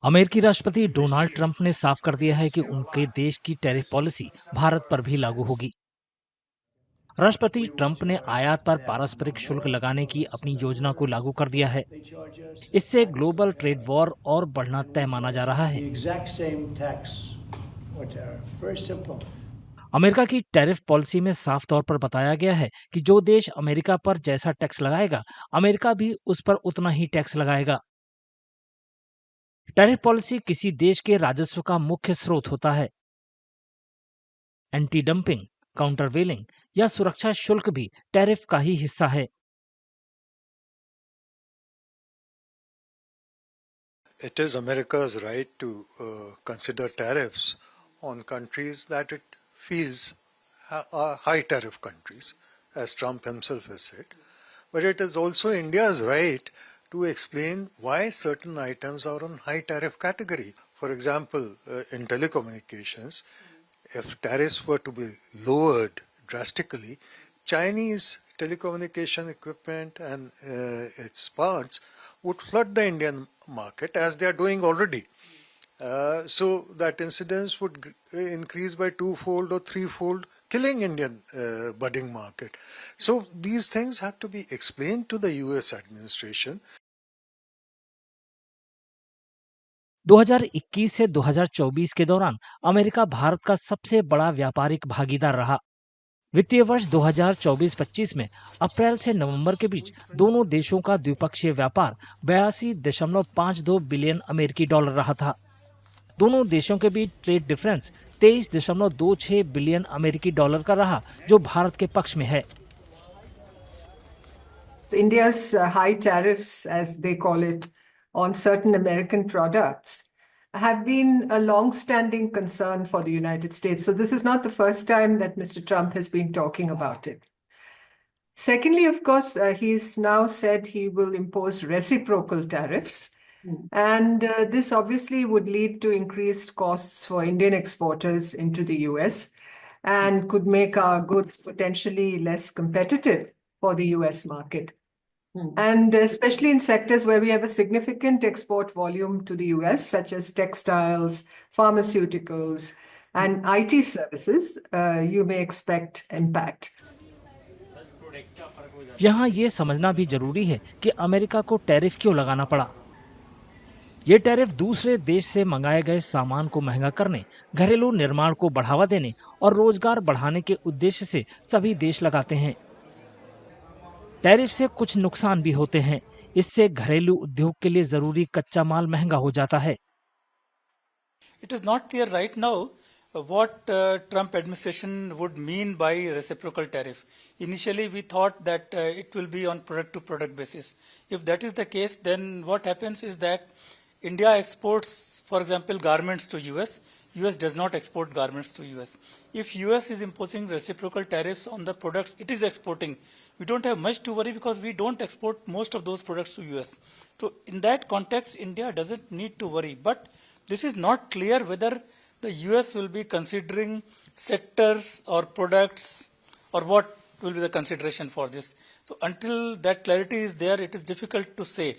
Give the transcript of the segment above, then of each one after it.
अमेरिकी राष्ट्रपति Donald Trump ने साफ कर दिया है कि उनके देश की टैरिफ पॉलिसी भारत पर भी लागू होगी। राष्ट्रपति ट्रंप ने आयात पर पारस्परिक शुल्क लगाने की अपनी योजना को लागू कर दिया है। इससे ग्लोबल ट्रेड वॉर और बढ़ना तय माना जा रहा है। अमेरिका की टैरिफ पॉलिसी में साफ तौर पर बताया गया है कि जो देश अमेरिका पर जैसा टैक्स लगाएगा, अमेरिका भी उस पर उतना ही टैक्स लगाएगा। टैरिफ पॉलिसी किसी देश के राजस्व का मुख्य स्रोत होता है। एंटी डंपिंग, काउंटरवेलिंग या सुरक्षा शुल्क भी टैरिफ का ही हिस्सा है। It is America's right to consider tariffs on countries that it feels are high tariff countries, as Trump himself has said. But it is also India's right to explain why certain items are on high tariff category. For example, in telecommunications, if tariffs were to be lowered drastically, Chinese telecommunication equipment and its parts would flood the Indian market as they are doing already. So that incidence would increase by twofold or threefold, killing Indian budding market. So these things have to be explained to the US administration. 2021 से 2024 के दौरान America Bharat का सबसे बड़ा व्यापारिक भागीदार रहा। वित्तीय वर्ष 2024-25 में अप्रैल से नवंबर के बीच दोनों देशों का द्विपक्षीय व्यापार 82.52 बिलियन अमेरिकी डॉलर रहा था। दोनों देशों के बीच ट्रेड डिफरेंस 23.26 बिलियन अमेरिकी डॉलर का रहा, जो भारत के पक्ष में है। India's high tariffs, as they call it, on certain American products have been a long-standing concern for the United States. So this is not the first time that Mr. Trump has been talking about it. Secondly, of course, he's now said he will impose reciprocal tariffs. And this obviously would lead to increased costs for Indian exporters into the US and could make our goods potentially less competitive for the US market. And especially in sectors where we have a significant export volume to the US, such as textiles, pharmaceuticals, and IT services, you may expect impact. यहाँ ये समझना भी जरूरी है कि America को tariff क्यों लगाना पड़ा। ये टैरिफ दूसरे देश से मंगाए गए सामान को महंगा करने, घरेलू निर्माण को बढ़ावा देने और रोजगार बढ़ाने के उद्देश्य से सभी देश लगाते हैं। टैरिफ से कुछ नुकसान भी होते हैं। इससे घरेलू उद्योग के लिए जरूरी कच्चा माल महंगा हो जाता है। It is not clear right now what Trump administration would mean by reciprocal tariff. Initially, we thought that it will be on product-to-product basis. If that is the case, then what happens is that India exports, for example, garments to US. US does not export garments to US. If US is imposing reciprocal tariffs on the products it is exporting, we don't have much to worry because we don't export most of those products to US. So in that context, India doesn't need to worry. But this is not clear whether the US will be considering sectors or products or what will be the consideration for this. So until that clarity is there, it is difficult to say.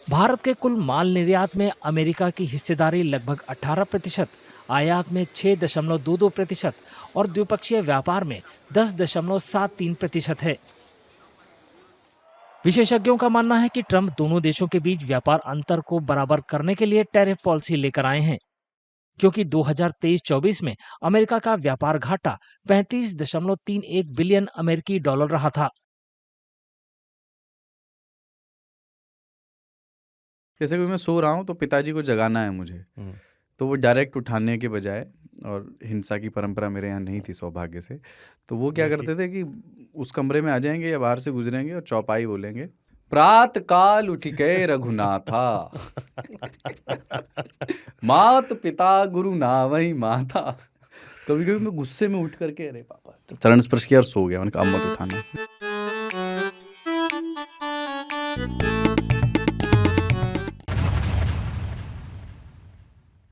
Bharat के कुल माल निर्यात में America की हिस्सेदारी लगभग 18%, आयात में 6.22% और द्विपक्षीय व्यापार में 10.73% है। विशेषज्ञों का मानना है कि ट्रंप दोनों देशों के बीच व्यापार अंतर को बराबर करने के लिए टैरिफ पॉलिसी लेकर आए हैं, क्योंकि 2023-24 में अमेरिका का व्यापार घाटा 35.31 बिलियन अमेरिकी डॉलर रहा था। जैसे कि मैं सो रहा हूँ तो पिताजी को जगाना है मुझे, तो वो डायरेक्ट उठाने के बजाय, और हिंसा की परंपरा मेरे यहाँ नहीं थी सौभाग्य से, तो वो क्या करते थे कि उस कमरे में आ जाएंगे या बाहर से गुजरेंगे और चौपाई बोलेंगे, प्रात काल उठ गए रघुनाथा मात पिता गुरु नावई माता। कभी कभी मैं गुस्से में उठ करके अरे पापा चरण स्पर्श किया और सो गया। मैंने कहा अब मत उठाना।